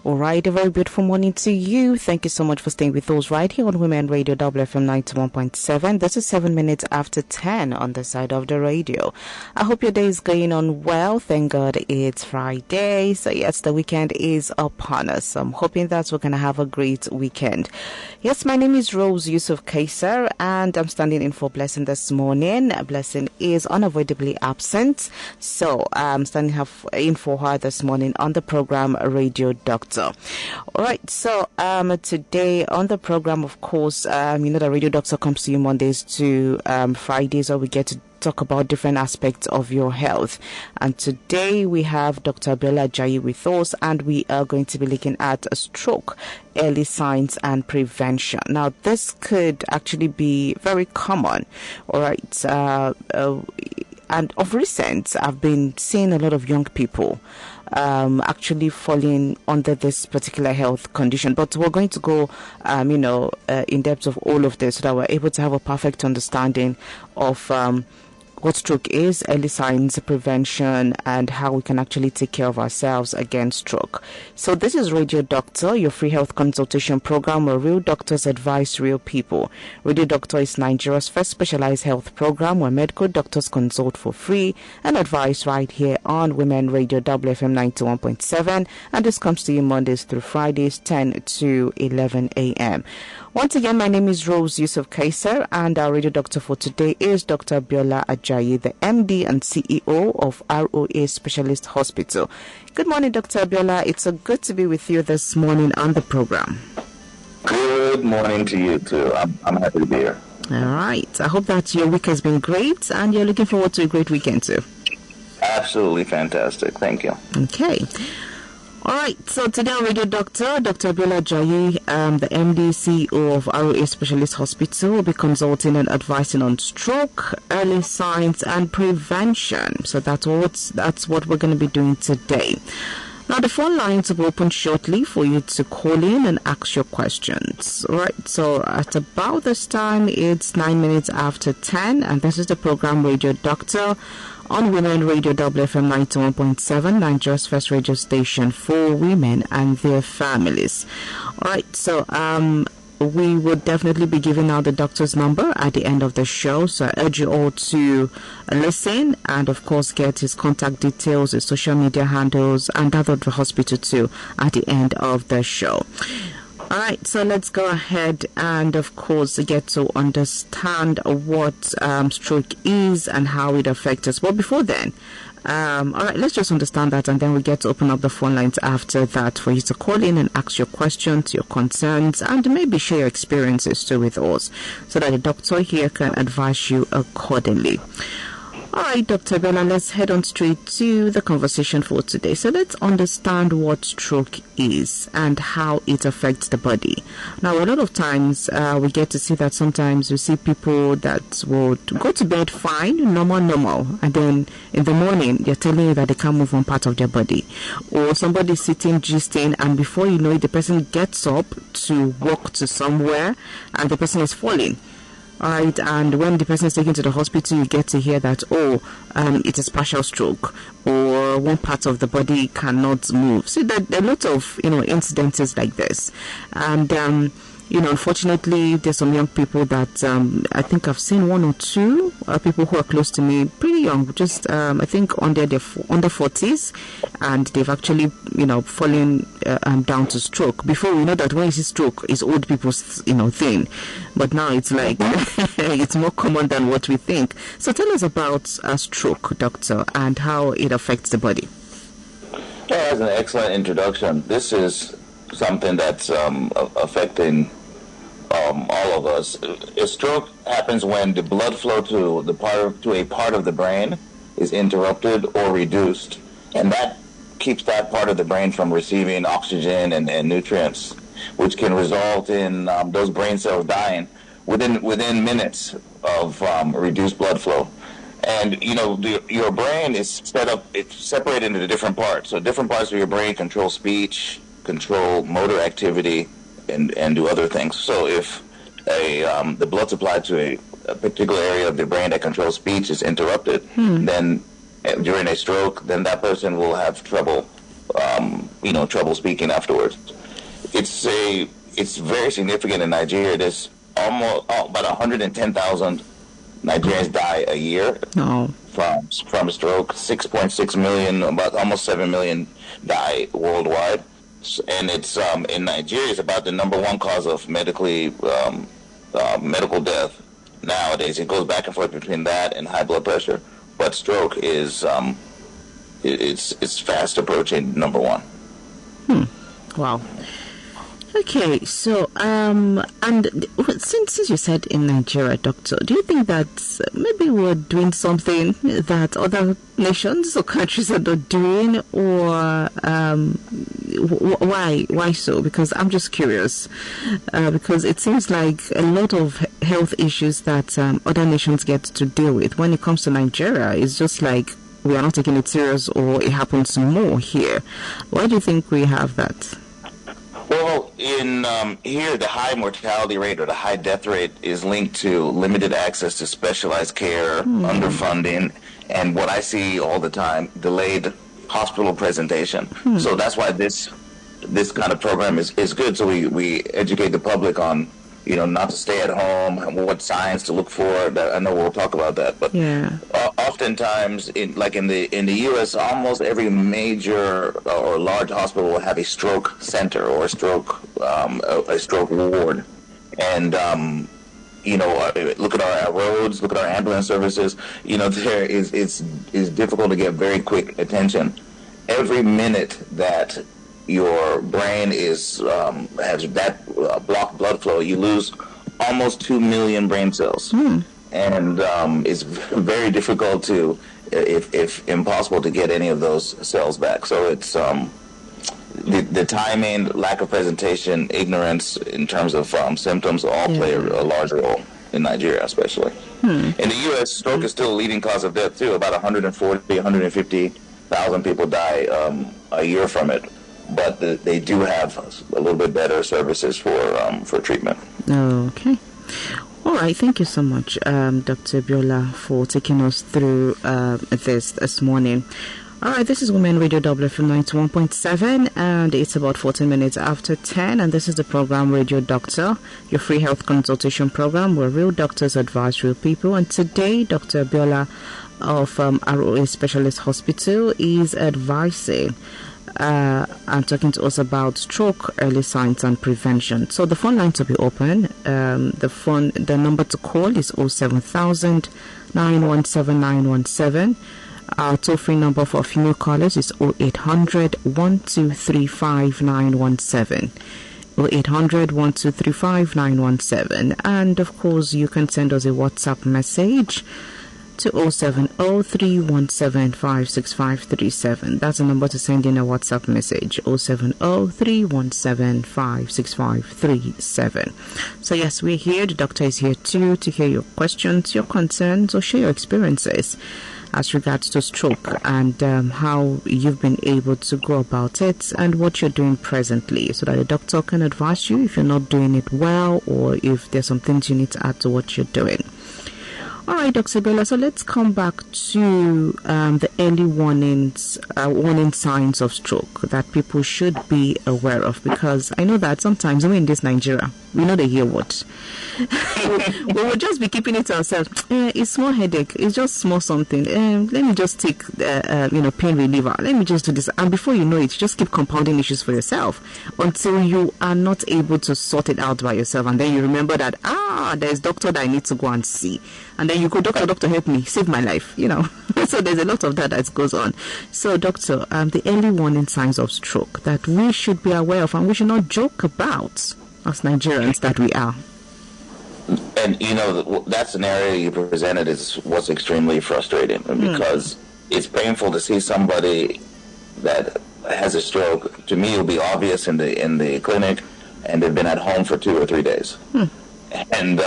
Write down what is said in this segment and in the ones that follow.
All right, a very beautiful morning to you. Thank you so much for staying with us right here on Women Radio WFM 91.7. This is 7 minutes after 10 on the side of the radio. I hope your day is going on well. Thank God it's Friday. So yes, the weekend is upon us. I'm hoping that we're going to have a great weekend. Yes, my name is Rose Yusuf Kaiser and I'm standing in for Blessing this morning. Blessing is unavoidably absent. So I'm standing in for her this morning on the program Radio Doctor. All right, so today on the program, of course, you know that Radio Doctor comes to you Mondays to Fridays, where we get to talk about different aspects of your health. And today we have Dr. Abiola Ajayi with us, and we are going to be looking at a stroke, early signs and prevention. Now, this could actually be very common. All right, and of recent, I've been seeing a lot of young people actually falling under this particular health condition. But we're going to go, in depth of all of this so that we're able to have a perfect understanding of what stroke is, early signs, prevention, and how we can actually take care of ourselves against stroke. So this is Radio Doctor, your free health consultation program where real doctors advise real people. Radio Doctor is Nigeria's first specialized health program where medical doctors consult for free and advise right here on Women Radio WFM 91.7, and this comes to you Mondays through Fridays 10 to 11 a.m. Once again, my name is Rose Yusuf Kaiser, and our Radio Doctor for today is Dr. Abiola Ajayi, the MD and CEO of ROA Specialist Hospital. Good morning, Dr. Abiola. It's good to be with you this morning on the program. Good morning to you, too. I'm happy to be here. All right. I hope that your week has been great, and you're looking forward to a great weekend, too. Absolutely fantastic. Thank you. Okay. All right, so today on Radio Doctor, Dr. Abiola Ajayi, the MD, CEO of ROA Specialist Hospital, will be consulting and advising on stroke, early signs, and prevention. So that's what we're going to be doing today. Now, the phone lines will open shortly for you to call in and ask your questions. All right, so at about this time, it's 9 minutes after 10, and this is the program Radio Doctor on Women Radio WFM 91.7, Nigeria's first radio station for women and their families. All right, so we would definitely be giving out the doctor's number at the end of the show. So I urge you all to listen and, of course, get his contact details, his social media handles, and that of the hospital too at the end of the show. All right, so let's go ahead and, of course, get to understand what stroke is and how it affects us. But before then, all right, let's just understand that, and then we get to open up the phone lines after that for you to call in and ask your questions, your concerns, and maybe share your experiences too with us so that the doctor here can advise you accordingly. All right, Dr. Abiola, let's head on straight to the conversation for today. So let's understand what stroke is and how it affects the body. Now, a lot of times we get to see that sometimes we see people that would go to bed fine, normal, and then in the morning they're telling you that they can't move one part of their body. Or somebody sitting gisting, and before you know it, the person gets up to walk to somewhere and the person is falling. All right, and when the person is taken to the hospital, you get to hear that, it is partial stroke, or one part of the body cannot move. So there are a lot of, incidences like this. And, unfortunately, there's some young people that I think I've seen one or two people who are close to me, pretty young, just I think under 40s, and they've actually, fallen down to stroke. Before, we know that when you see stroke, it's old people's, thing. But now it's like, it's more common than what we think. So tell us about stroke, doctor, and how it affects the body. Yeah, that's an excellent introduction. This is something that's affecting all of us. A stroke happens when the blood flow to a part of the brain is interrupted or reduced, and that keeps that part of the brain from receiving oxygen and nutrients, which can result in those brain cells dying within minutes of reduced blood flow. And your brain is it's separated into different parts. So different parts of your brain control speech, control motor activity, and do other things. So if the blood supply to a particular area of the brain that controls speech is interrupted, then during a stroke, then that person will have trouble, trouble speaking afterwards. It's very significant in Nigeria. There's almost about 110,000 Nigerians die a year from stroke. 6.6 million, about almost 7 million die worldwide, and it's in Nigeria. It's about the number one cause of medical death nowadays. It goes back and forth between that and high blood pressure, but stroke is it's fast approaching number one. Wow. Okay, so and since you said in Nigeria, Doctor, do you think that maybe we're doing something that other nations or countries are not doing, or why so? Because I'm just curious, because it seems like a lot of health issues that other nations get to deal with, when it comes to Nigeria, it's just like we are not taking it serious, or it happens more here. Why do you think we have that? Well, in here, the high mortality rate or the high death rate is linked to limited access to specialized care, underfunding, and what I see all the time, delayed hospital presentation. So that's why this kind of program is good. So we educate the public on, not to stay at home, and what signs to look for. I know we'll talk about that, but oftentimes, in the U.S., almost every major or large hospital will have a stroke center or a stroke ward, and look at our roads, look at our ambulance services. There it's difficult to get very quick attention. Every minute that your brain has that blocked blood flow, you lose almost 2 million brain cells, and it's very difficult to, if impossible, to get any of those cells back. So it's the timing, lack of presentation, ignorance in terms of symptoms all play a large role in Nigeria, especially. In the U.S., stroke is still a leading cause of death too. About 150,000 people die a year from it. But they do have a little bit better services for treatment. Okay. All right. Thank you so much, Dr. Abiola, for taking us through this morning. All right. This is Women Radio WFM 91.7, and it's about 14 minutes after 10. And this is the program Radio Doctor, your free health consultation program where real doctors advise real people. And today, Dr. Abiola of ROA Specialist Hospital is advising and talking to us about stroke, early signs and prevention. So the phone lines will be open. The number to call is 07000 917 917. Our toll-free number for female callers is 0800 1235 917. 0800 1235 917. And of course, you can send us a WhatsApp message to 070-317-56537. That's the number to send in a WhatsApp message, 070-317-56537. So yes, we're here. The doctor is here too to hear your questions, your concerns, or share your experiences as regards to stroke and how you've been able to go about it and what you're doing presently, so that the doctor can advise you if you're not doing it well or if there's some things you need to add to what you're doing. All right, Dr. Abiola, so let's come back to the early warning signs of stroke that people should be aware of, because I know that sometimes we're in this Nigeria, we know they hear what. We will just be keeping it to ourselves. It's small headache, it's just small something. Let me just take pain reliever. Let me just do this. And before you know it, you just keep compounding issues for yourself until you are not able to sort it out by yourself. And then you remember that, there's doctor that I need to go and see. And then you go, doctor, help me, save my life, So there's a lot of that goes on. So, doctor, the early warning signs of stroke that we should be aware of and we should not joke about as Nigerians that we are. And, that scenario you presented is what's extremely frustrating because it's painful to see somebody that has a stroke. To me, it'll be obvious in the clinic, and they've been at home for 2 or 3 days. And,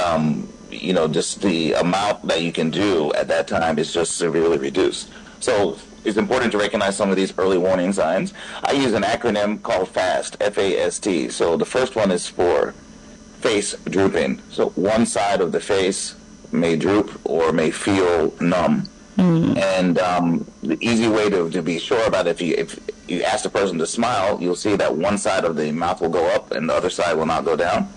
just the amount that you can do at that time is just severely reduced. So it's important to recognize some of these early warning signs. I use an acronym called FAST, F-A-S-T. So the first one is for face drooping. So one side of the face may droop or may feel numb. And the easy way to be sure about if you ask the person to smile, you'll see that one side of the mouth will go up and the other side will not go down,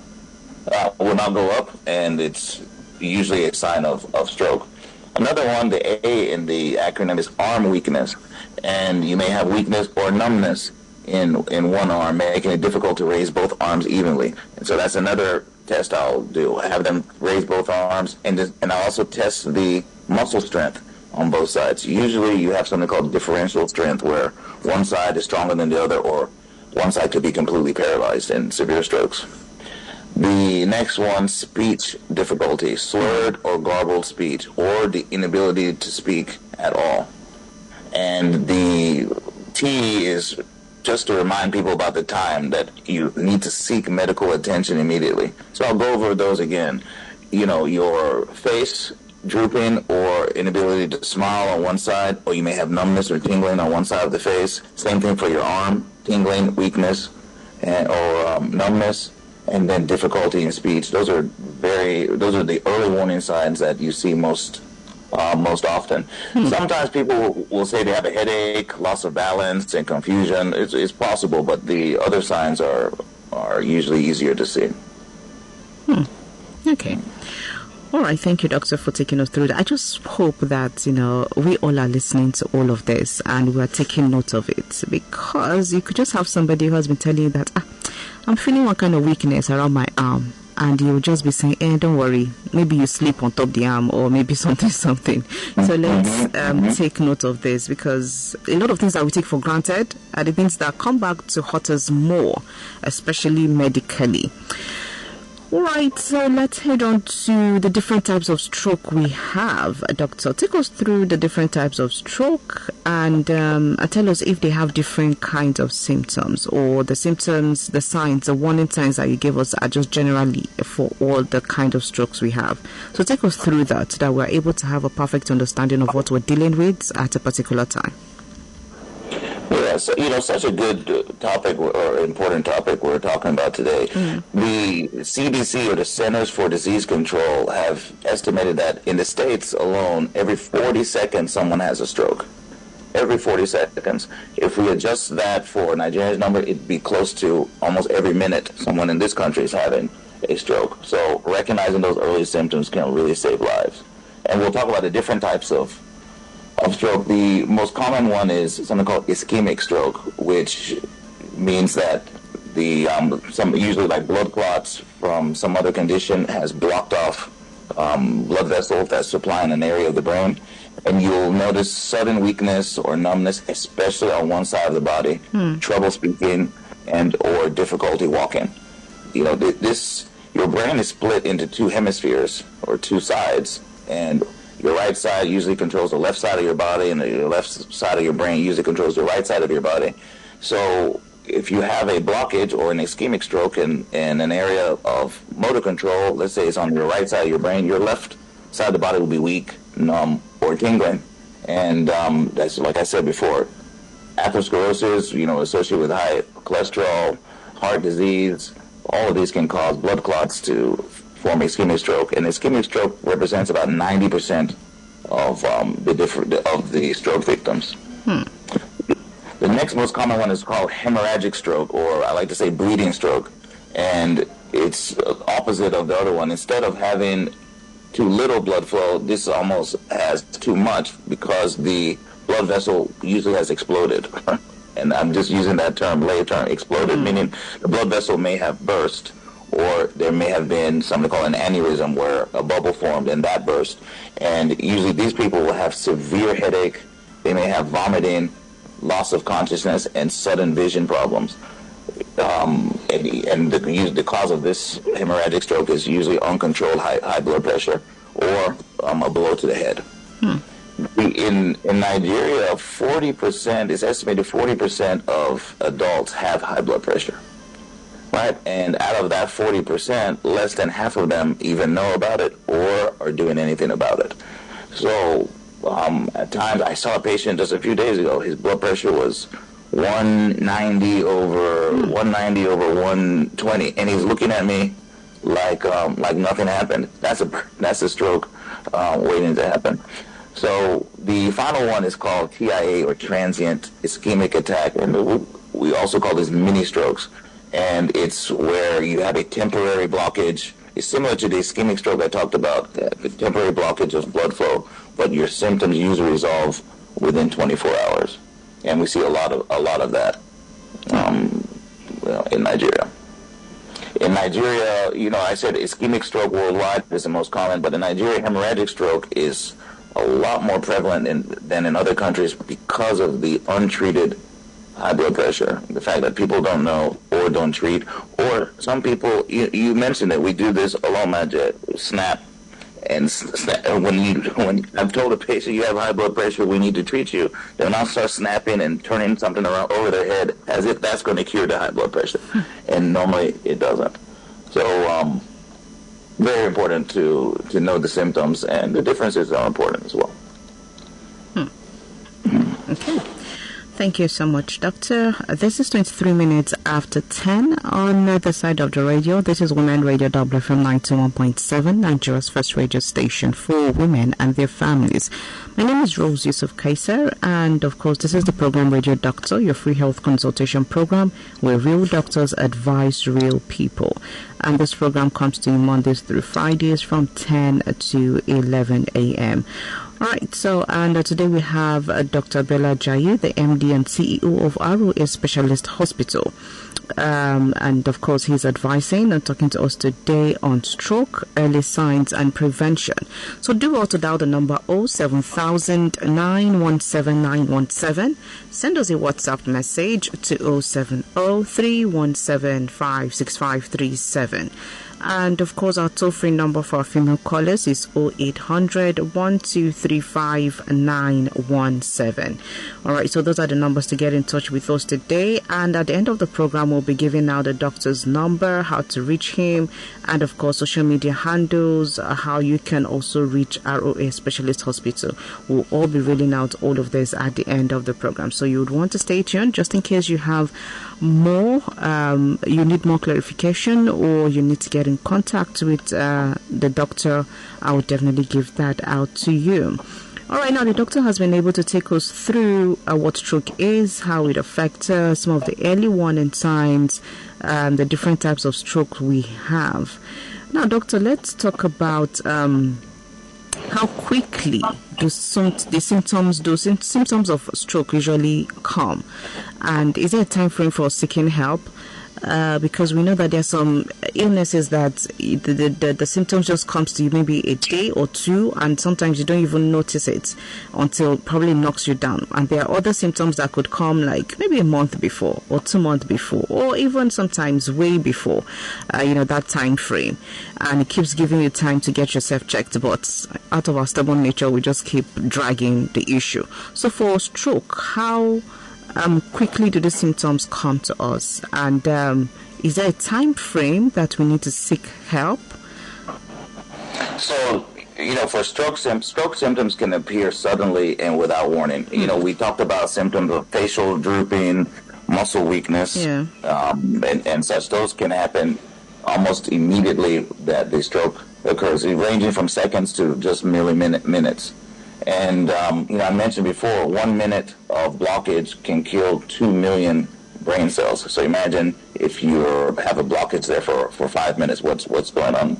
will not go up, and it's usually a sign of stroke. Another one, the A in the acronym, is arm weakness, and you may have weakness or numbness in one arm, making it difficult to raise both arms evenly. And so that's another test I'll do. I have them raise both arms, and I'll also test the muscle strength on both sides. Usually you have something called differential strength, where one side is stronger than the other, or one side could be completely paralyzed in severe strokes. The next one, speech difficulty, slurred or garbled speech, or the inability to speak at all. And the T is just to remind people about the time that you need to seek medical attention immediately. So I'll go over those again. You know, your face drooping or inability to smile on one side, or you may have numbness or tingling on one side of the face. Same thing for your arm, tingling, weakness, or numbness, and then difficulty in speech. Those are the early warning signs that you see most often. Sometimes people will say they have a headache, loss of balance, and confusion. It's possible, but the other signs are usually easier to see. Okay. All right. Thank you, Doctor, for taking us through that. I just hope that, we all are listening to all of this and we are taking note of it, because you could just have somebody who has been telling you that, I'm feeling one kind of weakness around my arm. And you'll just be saying, don't worry, maybe you sleep on top of the arm, or maybe something. So let's take note of this, because a lot of things that we take for granted are the things that come back to hurt us more, especially medically. All right, so let's head on to the different types of stroke we have. Doctor, take us through the different types of stroke and tell us if they have different kinds of symptoms, or the symptoms, the signs, the warning signs that you gave us are just generally for all the kind of strokes we have. So take us through that we're able to have a perfect understanding of what we're dealing with at a particular time. Yeah, so, such a good topic or important topic we're talking about today. The CDC, or the Centers for Disease Control, have estimated that in the States alone, every 40 seconds someone has a stroke. Every 40 seconds. If we adjust that for Nigeria's number, it'd be close to almost every minute someone in this country is having a stroke. So recognizing those early symptoms can really save lives. And we'll talk about the different types of stroke. The most common one is something called ischemic stroke, which means that some usually like blood clots from some other condition has blocked off blood vessels that's supplying an area of the brain, and you'll notice sudden weakness or numbness, especially on one side of the body, trouble speaking, and or difficulty walking. Your brain is split into two hemispheres or two sides, and your right side usually controls the left side of your body, and your left side of your brain usually controls the right side of your body. So if you have a blockage or an ischemic stroke in an area of motor control, let's say it's on your right side of your brain, your left side of the body will be weak, numb, or tingling. And that's, like I said before, atherosclerosis, associated with high cholesterol, heart disease, all of these can cause blood clots to form ischemic stroke, and ischemic stroke represents about 90% of the stroke victims. The next most common one is called hemorrhagic stroke, or I like to say bleeding stroke, and it's opposite of the other one. Instead of having too little blood flow, this almost has too much, because the blood vessel usually has exploded. And I'm just using that lay term, exploded, meaning the blood vessel may have burst, or there may have been something called an aneurysm, where a bubble formed and that burst. And usually these people will have severe headache, they may have vomiting, loss of consciousness, and sudden vision problems. And the cause of this hemorrhagic stroke is usually uncontrolled high blood pressure, or a blow to the head. In Nigeria, 40%, it's estimated 40% of adults have high blood pressure. Right, and out of that 40%, less than half of them even know about it or are doing anything about it. So at times, I saw a patient just a few days ago. His blood pressure was 190 over 120, and he's looking at me like nothing happened. That's a stroke waiting to happen. So the final one is called TIA, or transient ischemic attack, and we also call this mini strokes. And it's where you have a temporary blockage. It's similar to the ischemic stroke I talked about, the temporary blockage of blood flow, but your symptoms usually resolve within 24 hours. And we see a lot of that in Nigeria. In Nigeria, I said ischemic stroke worldwide is the most common, but in Nigeria, hemorrhagic stroke is a lot more prevalent than in other countries because of the untreated high blood pressure, the fact that people don't know or don't treat, or some people, you mentioned that we do this Alomajet, snap, and when I've told a patient you have high blood pressure, we need to treat you, they'll now start snapping and turning something around over their head as if that's going to cure the high blood pressure, and normally it doesn't. So very important to know the symptoms, and the differences are important as well. Okay. Thank you so much, Doctor. This is 23 minutes after 10 on the other side of the radio. This is Women Radio WFM 91.7, Nigeria's first radio station for women and their families. My name is Rose Yusuf Kaiser, and of course, this is the program Radio Doctor, your free health consultation program where real doctors advise real people. And this program comes to you Mondays through Fridays from 10 to 11 a.m. All right, so today we have Dr. Abiola Ajayi, the MD and CEO of ROA Specialist Hospital. And of course, he's advising and talking to us today on stroke, early signs and prevention. So do also dial the number 07000 917 917. Send us a WhatsApp message to 070 317 56537. And of course, our toll-free number for our female callers is 0800 1235 917. All right, so those are the numbers to get in touch with us today. And at the end of the program, we'll be giving out the doctor's number, how to reach him, and of course, social media handles, how you can also reach ROA Specialist Hospital. We'll all be reading out all of this at the end of the program. So you would want to stay tuned just in case you have more, you need more clarification, or you need to get in contact with the doctor. I would definitely give that out to you. All right, now the doctor has been able to take us through what stroke is, how it affects us, some of the early warning signs, the different types of stroke we have. Now, doctor, let's talk about how quickly do the symptoms of stroke usually come, and is there a time frame for seeking help? Because we know that there are some illnesses that the symptoms just comes to you maybe a day or two, and sometimes you don't even notice it until it probably knocks you down. And there are other symptoms that could come like maybe a month before or 2 months before, or even sometimes way before, that time frame. And it keeps giving you time to get yourself checked, but out of our stubborn nature, we just keep dragging the issue. So for stroke, how quickly do the symptoms come to us, and is there a time frame that we need to seek help? So, for stroke symptoms can appear suddenly and without warning. We talked about symptoms of facial drooping, muscle weakness, and such. Those can happen almost immediately that the stroke occurs, ranging from seconds to just merely minutes. And, I mentioned before, 1 minute of blockage can kill 2 million brain cells. So imagine if you have a blockage there for 5 minutes, what's going on?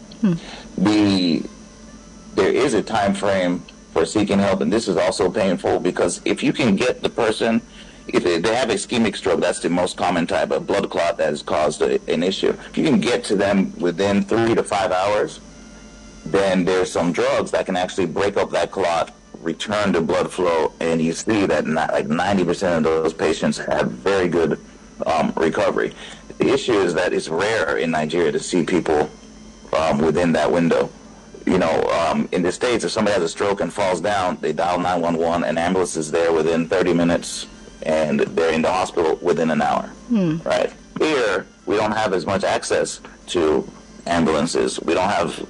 There is a time frame for seeking help, and this is also painful, because if you can get the person, if they have ischemic stroke, that's the most common type of blood clot that has caused an issue. If you can get to them within 3 to 5 hours, then there's some drugs that can actually break up that clot, return the blood flow, and you see that like 90% of those patients have very good recovery. The issue is that it's rare in Nigeria to see people within that window. In the States, if somebody has a stroke and falls down, they dial 911, and ambulance is there within 30 minutes, and they're in the hospital within an hour. Right? Here, we don't have as much access to ambulances. We don't have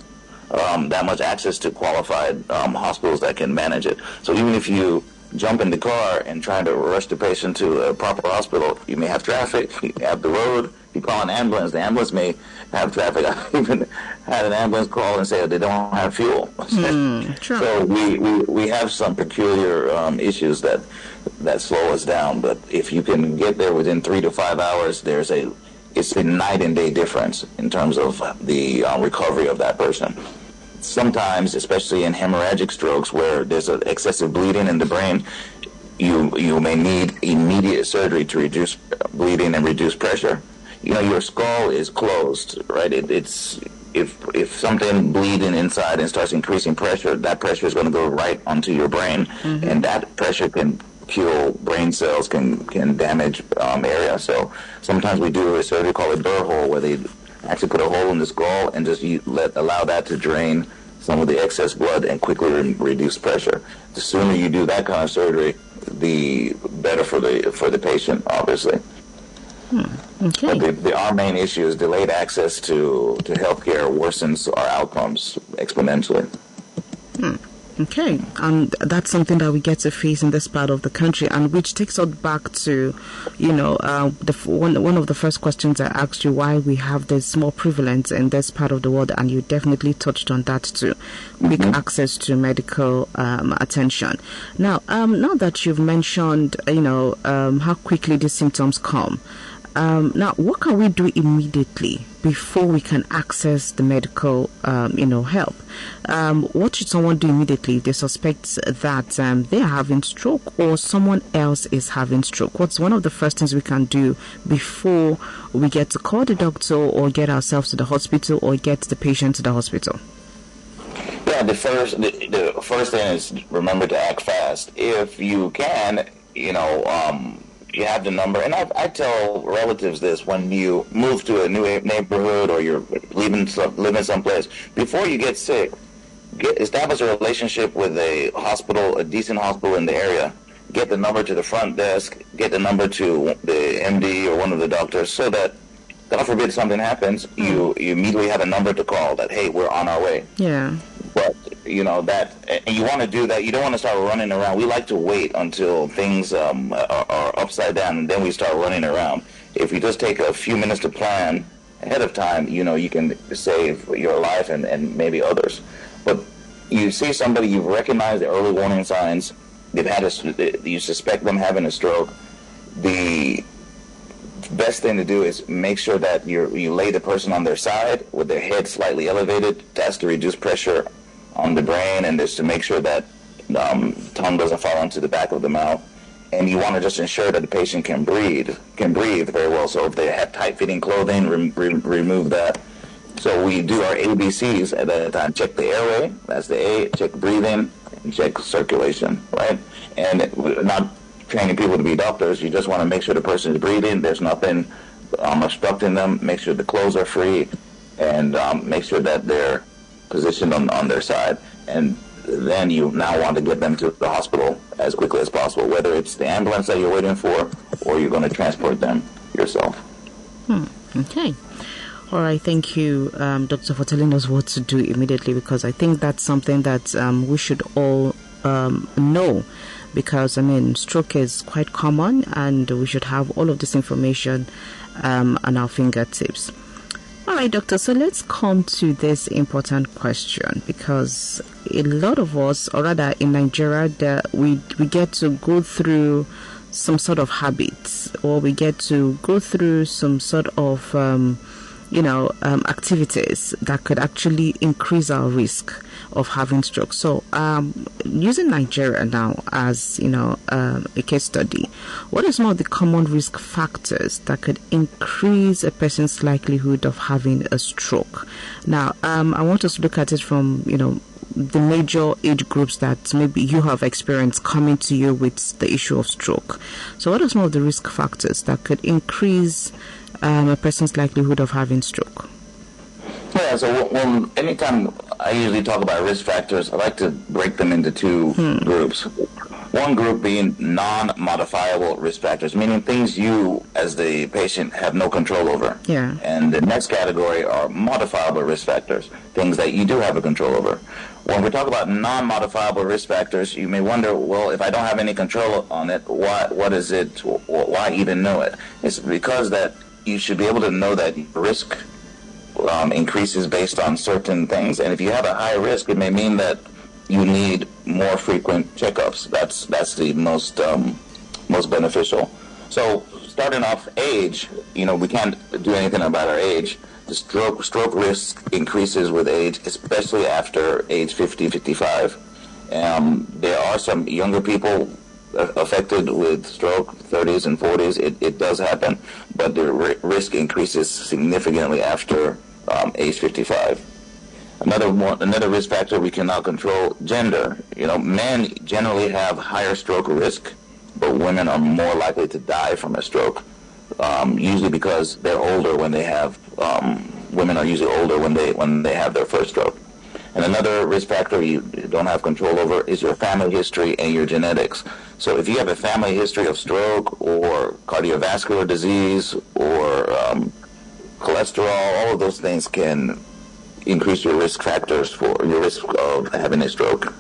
that much access to qualified hospitals that can manage it. So even if you jump in the car and try to rush the patient to a proper hospital, you may have traffic, you have the road, you call an ambulance, the ambulance may have traffic. I've even had an ambulance call and say they don't have fuel. Sure. So we have some peculiar issues that slow us down. But if you can get there within 3 to 5 hours, it's a night and day difference in terms of the recovery of that person. Sometimes, especially in hemorrhagic strokes where there's excessive bleeding in the brain, you may need immediate surgery to reduce bleeding and reduce pressure. Your skull is closed, right? It's if something bleeding inside and starts increasing pressure, that pressure is going to go right onto your brain, and that pressure can kill brain cells, can damage area. So sometimes we do a surgery called a burr hole, where they actually put a hole in the skull and just allow that to drain some of the excess blood and quickly reduce pressure. The sooner you do that kind of surgery, the better for the patient, obviously. Okay. But our main issue is delayed access to healthcare worsens our outcomes exponentially. Okay, and that's something that we get to face in this part of the country, and which takes us back to, one of the first questions I asked you, why we have this more prevalence in this part of the world, and you definitely touched on that too, quick access to medical attention. Now that you've mentioned, how quickly these symptoms come. Now, what can we do immediately before we can access the medical, help? What should someone do immediately if they suspect that they are having stroke or someone else is having stroke? What's one of the first things we can do before we get to call the doctor or get ourselves to the hospital or get the patient to the hospital? Yeah, the first thing is remember to act fast. If you can, you have the number, and I tell relatives this when you move to a new neighborhood or you're living someplace. Before you get sick, establish a relationship with a hospital, a decent hospital in the area. Get the number to the front desk. Get the number to the MD or one of the doctors, so that, God forbid, something happens, you immediately have a number to call. That, hey, we're on our way. Yeah. But and you want to do that. You don't want to start running around. We like to wait until things are upside down, and then we start running around. If you just take a few minutes to plan ahead of time, you can save your life and maybe others. But you see somebody, you've recognized the early warning signs. You suspect them having a stroke. The best thing to do is make sure that you lay the person on their side with their head slightly elevated. That's to reduce pressure on the brain, and just to make sure that tongue doesn't fall onto the back of the mouth. And you want to just ensure that the patient can breathe very well. So if they have tight-fitting clothing, remove that. So we do our ABCs at that time. Check the airway, that's the A, check breathing, and check circulation, right? And we're not training people to be doctors. You just want to make sure the person is breathing, there's nothing obstructing them, make sure the clothes are free, and make sure that they're positioned on their side. And then you now want to get them to the hospital as quickly as possible, whether it's the ambulance that you're waiting for or you're going to transport them yourself. Okay. All right. Thank you, Doctor, for telling us what to do immediately, because I think that's something that we should all know, because, stroke is quite common and we should have all of this information on our fingertips. All right, doctor, so let's come to this important question, because a lot of us, or rather in Nigeria, we get to go through some sort of habits, or we get to go through some sort of activities that could actually increase our risk of having stroke. So using Nigeria now as a case study, what are some of the common risk factors that could increase a person's likelihood of having a stroke? Now I want us to look at it from the major age groups that maybe you have experienced coming to you with the issue of stroke. So what are some of the risk factors that could increase a person's likelihood of having stroke? Yeah, so anytime I usually talk about risk factors, I like to break them into two groups. One group being non-modifiable risk factors, meaning things you, as the patient, have no control over. Yeah. And the next category are modifiable risk factors, things that you do have a control over. When we talk about non-modifiable risk factors, you may wonder, well, if I don't have any control on it, what is it? Why even know it? It's because that you should be able to know that risk increases based on certain things. And if you have a high risk, it may mean that you need more frequent checkups. That's the most beneficial. So starting off age, we can't do anything about our age. The stroke risk increases with age, especially after age 50, 55. There are some younger people affected with stroke, 30s and 40s. It does happen, but the risk increases significantly after age 55. Another risk factor we cannot control: gender. Men generally have higher stroke risk, but women are more likely to die from a stroke. Usually because they're older when they have. Women are usually older when they have their first stroke. And another risk factor you don't have control over is your family history and your genetics. So if you have a family history of stroke or cardiovascular disease or cholesterol, all of those things can increase your risk factors for your risk of having a stroke.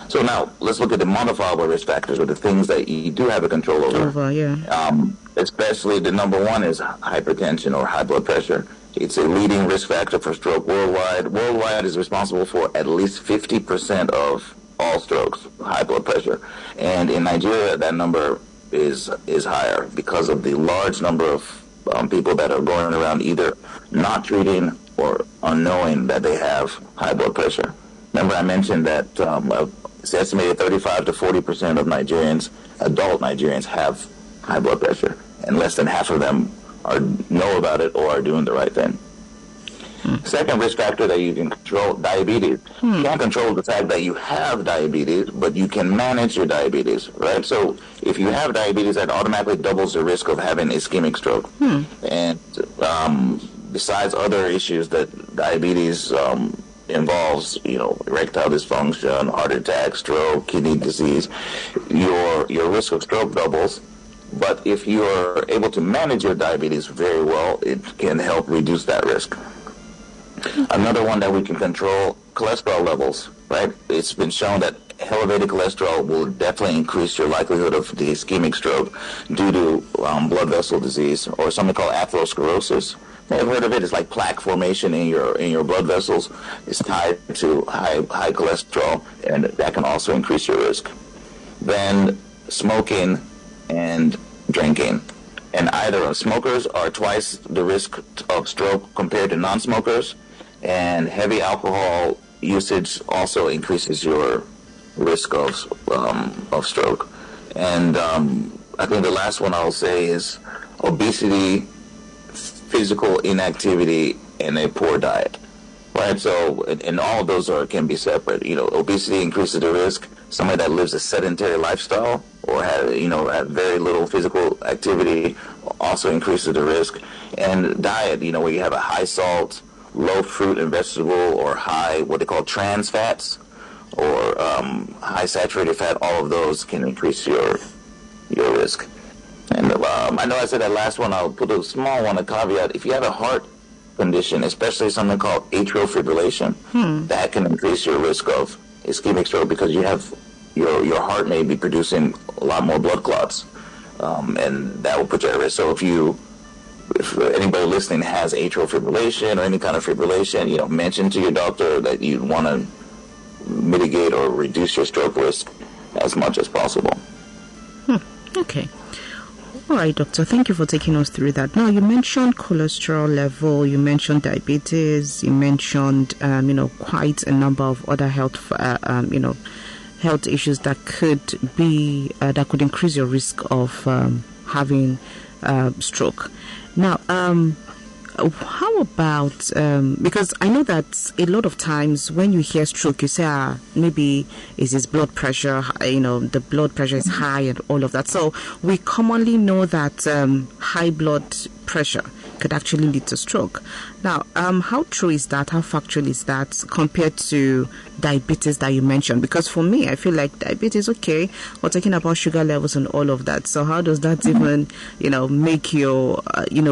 So now let's look at the modifiable risk factors, or the things that you do have a control over. Especially the number one is hypertension or high blood pressure. It's a leading risk factor for stroke worldwide. Worldwide is responsible for at least 50% of all strokes, high blood pressure. And in Nigeria, that number is higher because of the large number of people that are going around either not treating or unknowing that they have high blood pressure. Remember I mentioned that it's estimated 35 to 40% of adult Nigerians have high blood pressure, and less than half of them know about it or are doing the right thing. Second risk factor that you can control: diabetes. You can't control the fact that you have diabetes, but you can manage your diabetes, right? So if you have diabetes, that automatically doubles the risk of having ischemic stroke. And besides other issues that diabetes involves, erectile dysfunction, heart attack, stroke, kidney disease, your risk of stroke doubles. But if you are able to manage your diabetes very well, it can help reduce that risk. Another one that we can control: cholesterol levels, right? It's been shown that elevated cholesterol will definitely increase your likelihood of the ischemic stroke due to blood vessel disease, or something called atherosclerosis. You may have heard of it. It's like plaque formation in your blood vessels. It's tied to high cholesterol, and that can also increase your risk. Then smoking and drinking. And either smokers are twice the risk of stroke compared to non-smokers, and heavy alcohol usage also increases your risk of stroke. And I think the last one I'll say is obesity, physical inactivity, and a poor diet. Right, so and all of those can be separate. Obesity increases the risk. Somebody that lives a sedentary lifestyle or have very little physical activity also increases the risk. And diet, where you have a high salt, low fruit and vegetable, or high what they call trans fats, or high saturated fat, all of those can increase your risk. And I know I said that last one. I'll put a small one, a caveat. If you have a heart condition, especially something called atrial fibrillation, that can increase your risk of ischemic stroke, because you have your heart may be producing a lot more blood clots, and that will put you at risk. So if anybody listening has atrial fibrillation or any kind of fibrillation, mention to your doctor that you want to mitigate or reduce your stroke risk as much as possible. Okay. All right, doctor, thank you for taking us through that. Now, you mentioned cholesterol level, you mentioned diabetes, you mentioned, quite a number of other health issues that could increase your risk of having stroke. Now, how about, because I know that a lot of times when you hear stroke, you say, maybe is his blood pressure, the blood pressure is high and all of that. So we commonly know that high blood pressure could actually lead to stroke. Now, how true is that? How factual is that compared to diabetes that you mentioned? Because for me, I feel like diabetes, okay, we're talking about sugar levels and all of that. So how does that even, make your,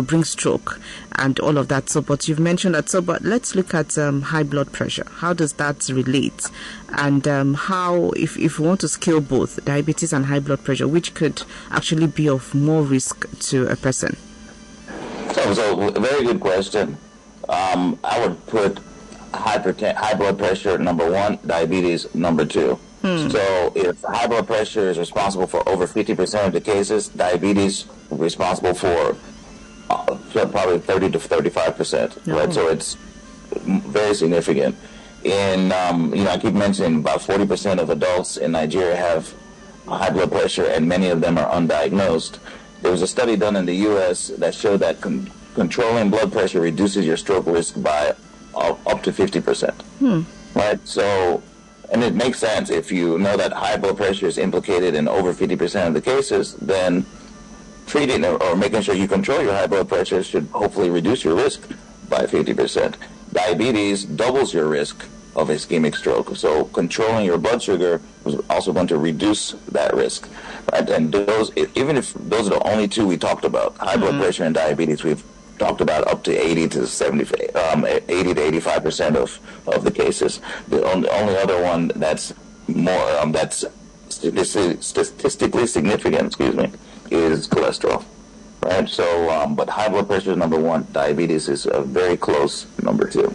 bring stroke and all of that? So, but you've mentioned that. So, but let's look at high blood pressure. How does that relate? And how, if we want to scale both diabetes and high blood pressure, which could actually be of more risk to a person? So a very good question. I would put high blood pressure number one, diabetes number two. So if high blood pressure is responsible for over 50% of the cases, diabetes responsible for probably 30 to 35%. Right, so it's very significant. In I keep mentioning about 40% of adults in Nigeria have high blood pressure, and many of them are undiagnosed. There was a study done in the U.S. that showed that controlling blood pressure reduces your stroke risk by up to 50%. Right? So, and it makes sense. If you know that high blood pressure is implicated in over 50% of the cases, then treating or making sure you control your high blood pressure should hopefully reduce your risk by 50%. Diabetes doubles your risk of ischemic stroke. So controlling your blood sugar was also going to reduce that risk. Right? And those, even if those are the only two we talked about, high blood pressure and diabetes, we've talked about up to 80 to 85% of the cases. The only other one that's more that's statistically significant, is cholesterol. Right? So, but high blood pressure is number one. Diabetes is a very close number two.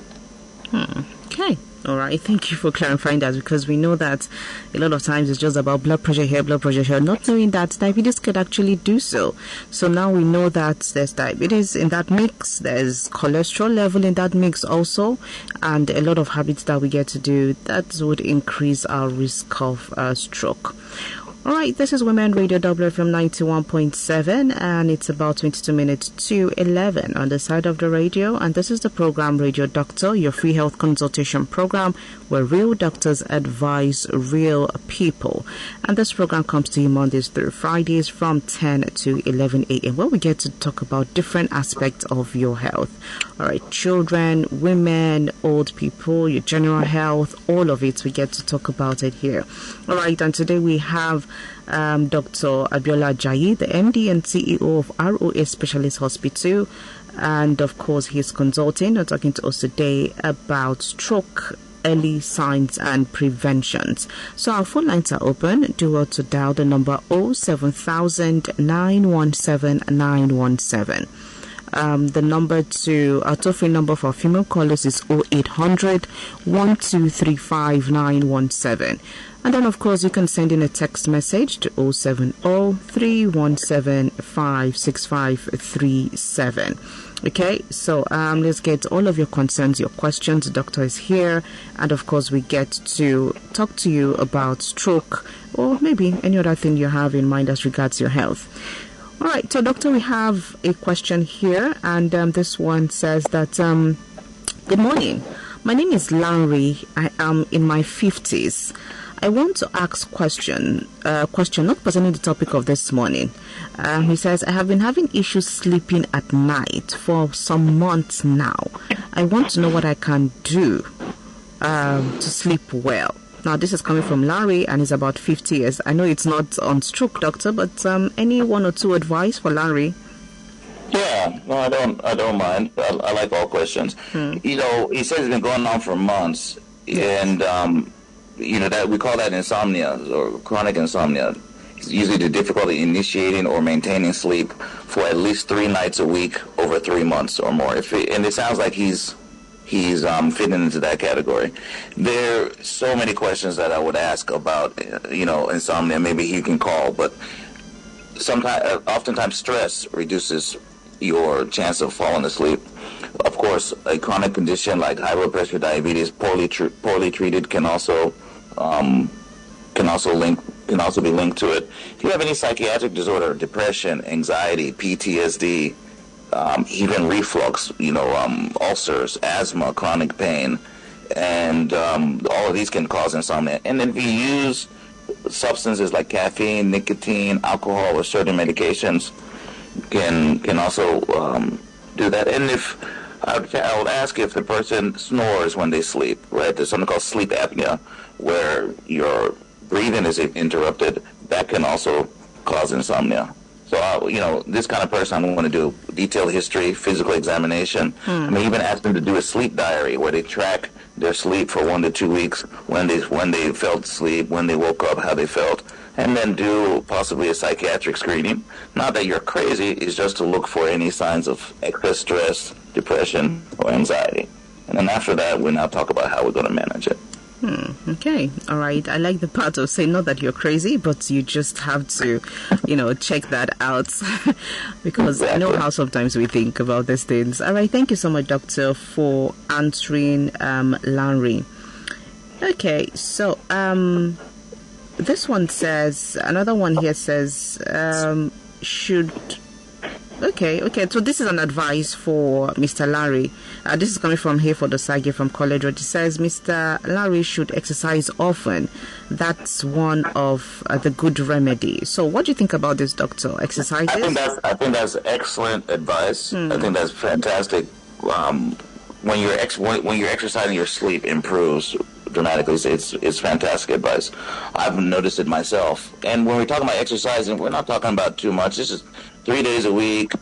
Okay. All right. Thank you for clarifying that, because we know that a lot of times it's just about blood pressure here, not knowing that diabetes could actually do so. So now we know that there's diabetes in that mix, there's cholesterol level in that mix also, and a lot of habits that we get to do that would increase our risk of stroke. All right, this is Women Radio WFM 91.7, and it's about 22 minutes to 11 on the side of the radio. And this is the program Radio Doctor, your free health consultation program where real doctors advise real people. And this program comes to you Mondays through Fridays from 10 to 11 a.m. where we get to talk about different aspects of your health. All right, children, women, old people, your general health, all of it, we get to talk about it here. All right, and today we have Dr. Abiola Ajayi, the MD and CEO of ROS Specialist Hospital, and of course he's consulting and talking to us today about stroke, early signs and preventions. So our phone lines are open. Do well to dial the number 07000 917 917. The number to our toll-free number for female callers is 0800 1235 917. And then, of course, you can send in a text message to 070 317 56537. Okay, so let's get all of your concerns, your questions. The doctor is here, and of course, we get to talk to you about stroke or maybe any other thing you have in mind as regards your health. All right, so doctor, we have a question here, and this one says that, good morning. My name is Larry. I am in my 50s. I want to ask question not pertaining the topic of this morning. He says, I have been having issues sleeping at night for some months now. I want to know what I can do to sleep well. Now, this is coming from Larry, and he's about 50 years. I know it's not on stroke, doctor, but any one or two advice for Larry? Yeah, no, I don't mind. I like all questions. You know, he says it's been going on for months, and that we call that insomnia or chronic insomnia. It's usually the difficulty initiating or maintaining sleep for at least 3 nights a week over 3 months or more. And it sounds like he's fitting into that category. There are so many questions that I would ask about, insomnia. Maybe he can call, but oftentimes stress reduces your chance of falling asleep. Of course, a chronic condition like high blood pressure, diabetes, poorly treated can also be linked to it. If you have any psychiatric disorder, depression, anxiety, PTSD, even reflux, ulcers, asthma, chronic pain, and all of these can cause insomnia. And if you use substances like caffeine, nicotine, alcohol, or certain medications, can also do that. And if I would ask if the person snores when they sleep, right? There's something called sleep apnea, where your breathing is interrupted. That can also cause insomnia. So, this kind of person, I want to do detailed history, physical examination. I may even ask them to do a sleep diary where they track their sleep for 1 to 2 weeks, when they felt sleep, when they woke up, how they felt, and then do possibly a psychiatric screening. Not that you're crazy, it's just to look for any signs of excess stress, depression, or anxiety. And then after that, we now talk about how we're going to manage it. Okay. All right. I like the part of saying not that you're crazy, but you just have to, check that out because I know how sometimes we think about these things. All right. Thank you so much, Doctor, for answering Larry. Okay. So this one says, another one here says, should... Okay. So this is an advice for Mr. Larry. This is coming from Hayford Osage from College Road. It says Mr. Larry should exercise often. That's one of the good remedies. So what do you think about this, Doctor? Exercises? I think that's excellent advice. I think that's fantastic. When you're exercising, your sleep improves dramatically. It's fantastic advice. I've noticed it myself. And when we're talking about exercising, we're not talking about too much. This is 3 days a week.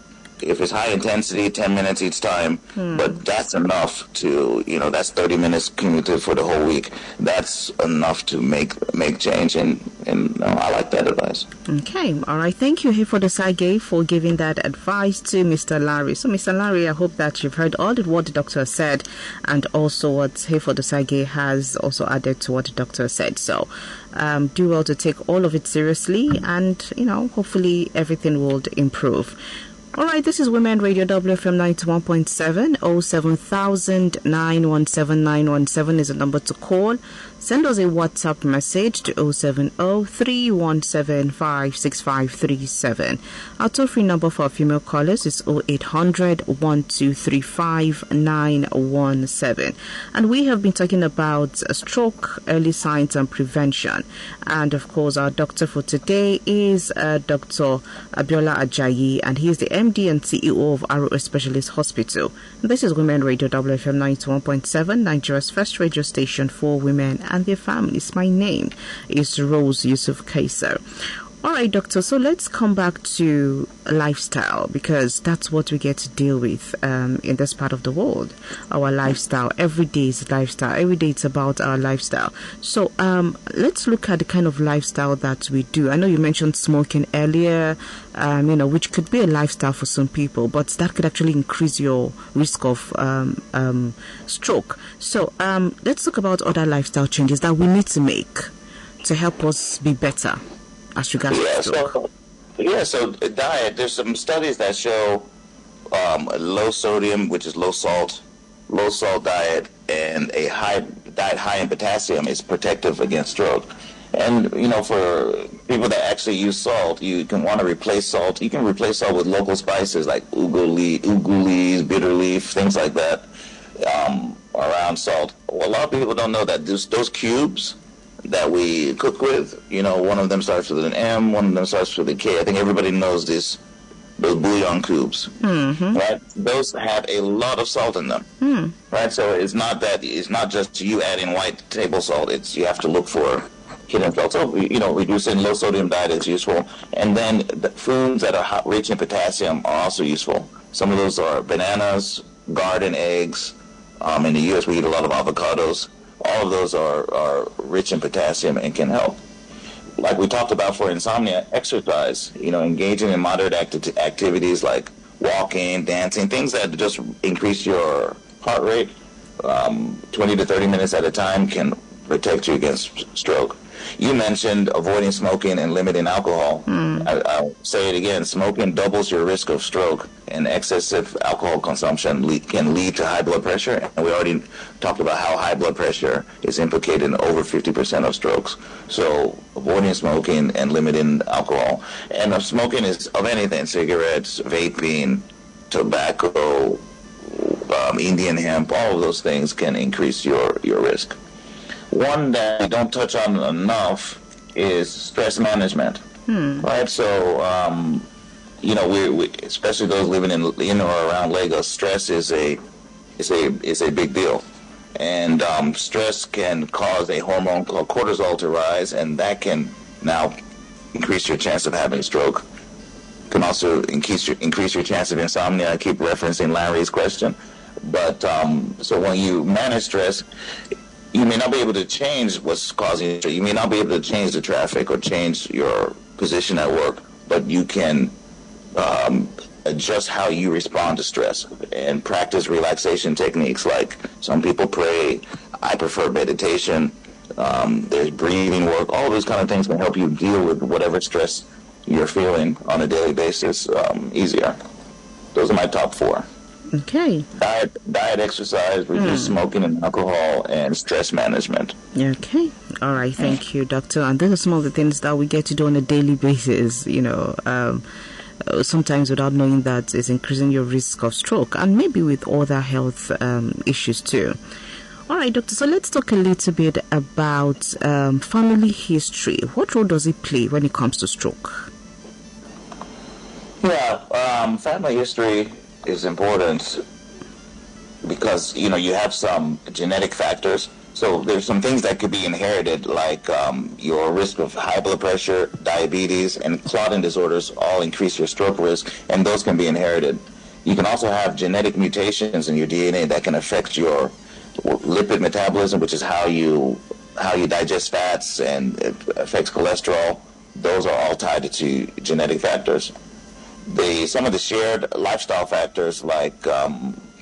If it's high intensity, 10 minutes each time, but that's enough to, that's 30 minutes cumulative for the whole week. That's enough to make change, and I like that advice. Okay, all right. Thank you, Hayford Osage, for giving that advice to Mr. Larry. So, Mr. Larry, I hope that you've heard all what the doctor said, and also what Hayford Osage has also added to what the doctor said. So, do well to take all of it seriously, and, hopefully everything will improve. All right, this is Women Radio WFM 91.7. 07000 917 917 is the number to call. Send us a WhatsApp message to 070-317-56537. Our toll-free number for female callers is 0800-1235-917. And we have been talking about stroke, early signs and prevention. And of course, our doctor for today is Dr. Abiola Ajayi, and he is the MD and CEO of ROS Specialist Hospital. This is Women Radio WFM 91.7, Nigeria's first radio station for women and their families. My name is Rose Yusuf Kaiser. All right, doctor, so let's come back to lifestyle, because that's what we get to deal with in this part of the world. Our lifestyle. Every day is lifestyle. Every day it's about our lifestyle. So let's look at the kind of lifestyle that we do. I know you mentioned smoking earlier, which could be a lifestyle for some people, but that could actually increase your risk of stroke. So let's talk about other lifestyle changes that we need to make to help us be better as regards to stroke. So diet, there's some studies that show low sodium, which is low salt diet, and a diet high in potassium is protective against stroke. And, for people that actually use salt, you can want to replace salt. You can replace salt with local spices like ugu leaves, bitter leaf, things like that around salt. Well, a lot of people don't know that those cubes that we cook with, one of them starts with an M, one of them starts with a K. I think everybody knows those bouillon cubes, right? Those have a lot of salt in them, right? So it's not just you adding white table salt. You have to look for hidden salt. So, reducing low sodium diet is useful. And then the foods that are rich in potassium are also useful. Some of those are bananas, garden eggs. In the U.S., we eat a lot of avocados. All of those are rich in potassium and can help. Like we talked about for insomnia, exercise, engaging in moderate activities like walking, dancing, things that just increase your heart rate 20 to 30 minutes at a time can protect you against stroke. You mentioned avoiding smoking and limiting alcohol. I'll say it again. Smoking doubles your risk of stroke, and excessive alcohol consumption can lead to high blood pressure. And we already talked about how high blood pressure is implicated in over 50% of strokes. So avoiding smoking and limiting alcohol. And smoking is of anything: cigarettes, vaping, tobacco, Indian hemp. All of those things can increase your risk. One that we don't touch on enough is stress management, right? So, we especially those living in or around Lagos, stress is a big deal, and stress can cause a hormone called cortisol to rise, and that can now increase your chance of having a stroke. Can also increase your chance of insomnia. I keep referencing Larry's question, but so when you manage stress, you may not be able to change what's causing it. You may not be able to change the traffic or change your position at work, but you can adjust how you respond to stress and practice relaxation techniques. Like some people pray. I prefer meditation. There's breathing work. All of those kind of things can help you deal with whatever stress you're feeling on a daily basis easier. Those are my top 4. Okay. Diet, exercise, reduce smoking and alcohol, and stress management. Okay. All right. Thank you, doctor. And those are some of the things that we get to do on a daily basis, sometimes without knowing that it's increasing your risk of stroke and maybe with other health issues too. All right, doctor. So let's talk a little bit about family history. What role does it play when it comes to stroke? Yeah, family history is important because you have some genetic factors. So there's some things that could be inherited, like your risk of high blood pressure, diabetes, and clotting disorders all increase your stroke risk, and those can be inherited. You can also have genetic mutations in your DNA that can affect your lipid metabolism, which is how you digest fats, and it affects cholesterol. Those are all tied to genetic factors. Some of the shared lifestyle factors like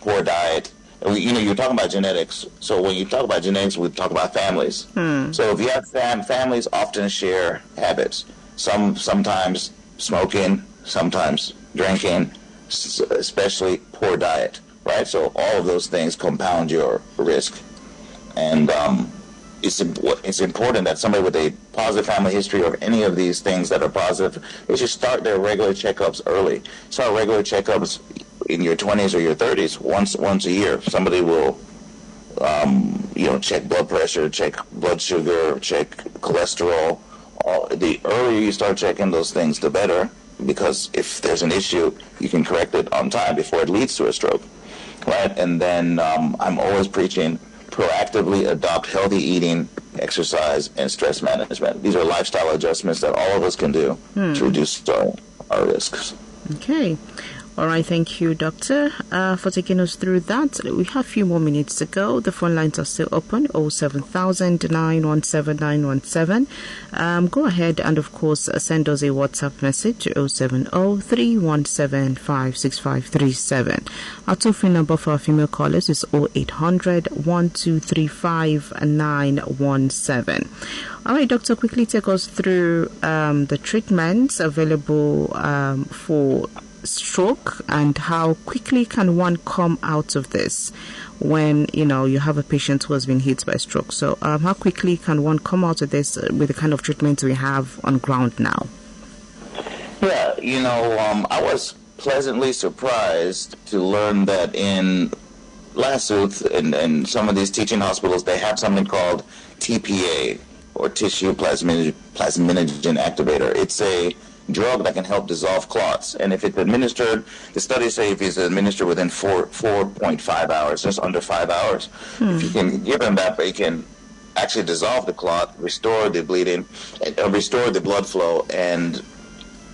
poor diet. You're talking about genetics. So when you talk about genetics, we talk about families. So if you have families, often share habits. Sometimes smoking, sometimes drinking, especially poor diet. Right. So all of those things compound your risk, and it's important that somebody with a positive family history or any of these things that are positive, they should start their regular checkups early. Start regular checkups in your 20s or your 30s, once a year. Somebody will, check blood pressure, check blood sugar, check cholesterol. The earlier you start checking those things, the better, because if there's an issue, you can correct it on time before it leads to a stroke. Right? And then I'm always preaching proactively adopt healthy eating, exercise, and stress management. These are lifestyle adjustments that all of us can do to reduce our risks. Okay. All right, thank you, doctor, for taking us through that. We have a few more minutes to go. The phone lines are still open, 07000 917 917. Go ahead and, of course, send us a WhatsApp message to 070 317 56537. Our toll-free number for our female callers is 0800 1235 917. All right, doctor, quickly take us through the treatments available for stroke and how quickly can one come out of this when you have a patient who has been hit by stroke. So how quickly can one come out of this with the kind of treatment we have on ground now? Yeah, I was pleasantly surprised to learn that in Lassuth and some of these teaching hospitals, they have something called TPA, or tissue plasminogen activator. It's a drug that can help dissolve clots, and if it's administered, the studies say if it's administered within 4.5 hours, just under 5 hours, if you can give them that, it can actually dissolve the clot, restore the bleeding, restore the blood flow, and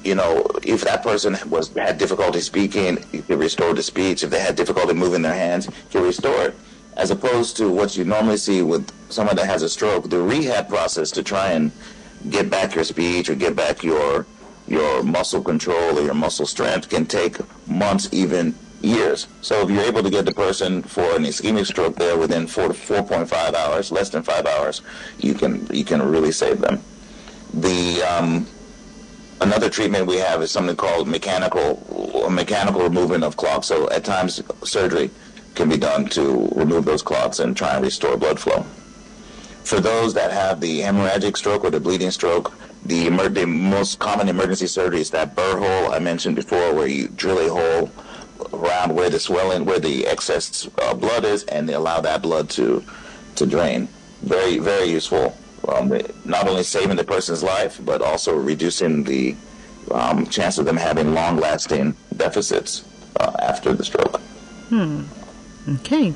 if that person had difficulty speaking, you can restore the speech. If they had difficulty moving their hands, you can restore it. As opposed to what you normally see with someone that has a stroke, the rehab process to try and get back your speech or get back your muscle control or your muscle strength can take months, even years. So if you're able to get the person for an ischemic stroke there within 4 to 4.5 hours, less than 5 hours, you can really save them. Another treatment we have is something called mechanical removal of clots. So at times surgery can be done to remove those clots and try and restore blood flow. For those that have the hemorrhagic stroke or the bleeding stroke, the most common emergency surgery is that burr hole I mentioned before, where you drill a hole around where the swelling, where the excess blood is, and they allow that blood to drain. Very, very useful. Not only saving the person's life, but also reducing the chance of them having long-lasting deficits after the stroke. Okay.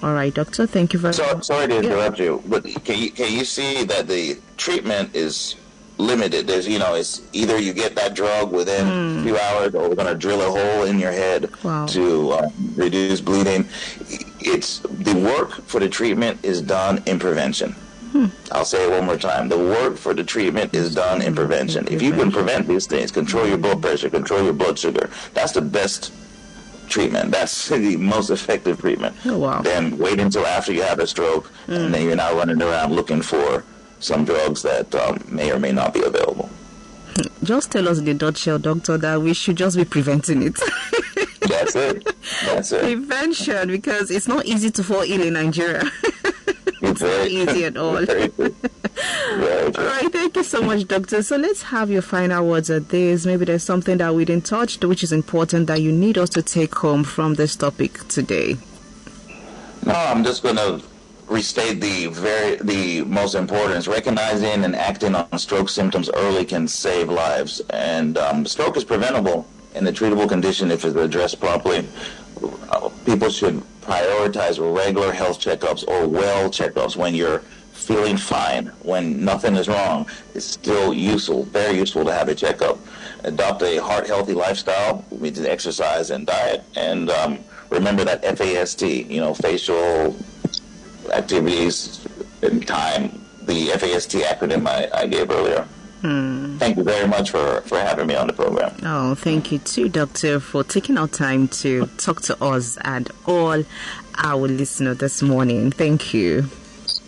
All right, doctor. Thank you very much. Sorry to interrupt you, but can you see that the treatment is limited? There's, it's either you get that drug within a few hours, or we're going to drill a hole in your head to reduce bleeding. it's the work for the treatment is done in prevention. I'll say it one more time. The work for the treatment is done in prevention. If you can prevent these things, control your blood pressure, control your blood sugar, that's the best treatment. That's the most effective treatment. Oh, wow. Then wait until after you have a stroke, and then you're not running around looking for some drugs that may or may not be available. Just tell us in a nutshell, doctor, that we should just be preventing it. That's it. That's it. Prevention, because it's not easy to fall ill in Nigeria. It's not easy at all. Very true. Very true. All right, thank you so much, doctor. So let's have your final words at this. Maybe there's something that we didn't touch, which is important that you need us to take home from this topic today. No, I'm just going to restate the most important is recognizing and acting on stroke symptoms early can save lives. And stroke is preventable and a treatable condition if it's addressed properly. People should prioritize regular health checkups or well checkups when you're feeling fine, when nothing is wrong. It's still useful, very useful to have a checkup. Adopt a heart-healthy lifestyle, which is exercise and diet, and remember that FAST, facial activities and time, the FAST acronym I gave earlier. Thank you very much for having me on the program. Oh, thank you too, doctor, for taking our time to talk to us and all our listeners this morning. Thank you.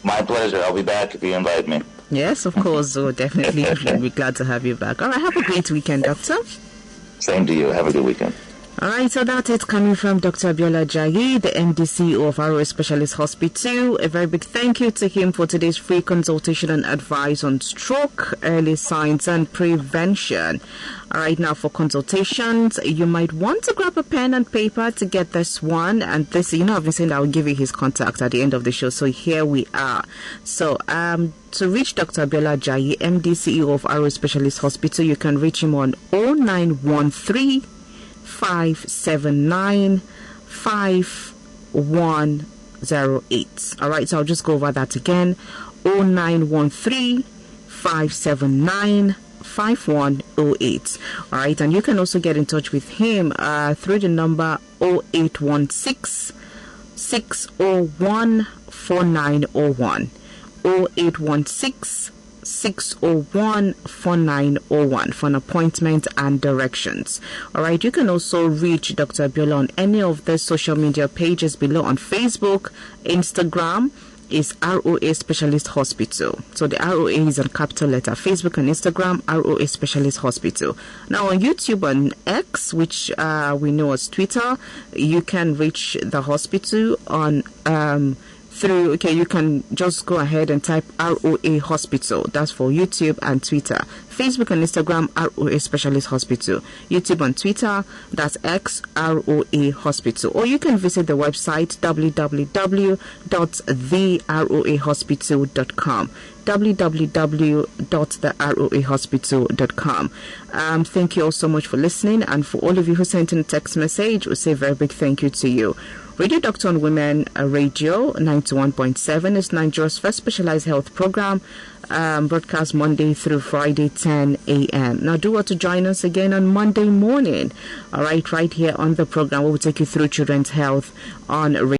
My pleasure. I'll be back if you invite me. Yes, of course. We'll definitely be glad to have you back. All right, have a great weekend, doctor. Same to you. Have a good weekend. All right, so that's it coming from Dr. Abiola Ajayi, the MD/CEO of ROA Specialist Hospital. A very big thank you to him for today's free consultation and advice on stroke, early signs and prevention. All right, now for consultations, you might want to grab a pen and paper to get this one. And this, I've been saying I will give you his contact at the end of the show. So here we are. So to reach Dr. Abiola Ajayi, MD/CEO of ROA Specialist Hospital, you can reach him on 0913 579 5108. All right, so I'll just go over that again. 0913 579 5108. All right, and you can also get in touch with him through the number 0816 601 4901. 0816 601 4901 for an appointment and directions. All right, you can also reach Dr. Abiola on any of the social media pages below. On Facebook, Instagram is ROA Specialist Hospital. So the ROA is in capital letter. Facebook and Instagram, ROA Specialist Hospital. Now on YouTube and X, which we know as Twitter, you can reach the hospital on you can just go ahead and type ROA Hospital. That's for YouTube and Twitter. Facebook and Instagram, ROA Specialist Hospital. YouTube and Twitter, that's X, ROA Hospital. Or you can visit the website www.theroahospital.com. www.theroahospital.com. Thank you all so much for listening, and for all of you who sent in a text message, we say a very big thank you to you. Radio Doctor on Women Radio 91.7 is Nigeria's first specialized health program, broadcast Monday through Friday 10 a.m. Now do want to join us again on Monday morning, all right here on the program where we take you through children's health on radio.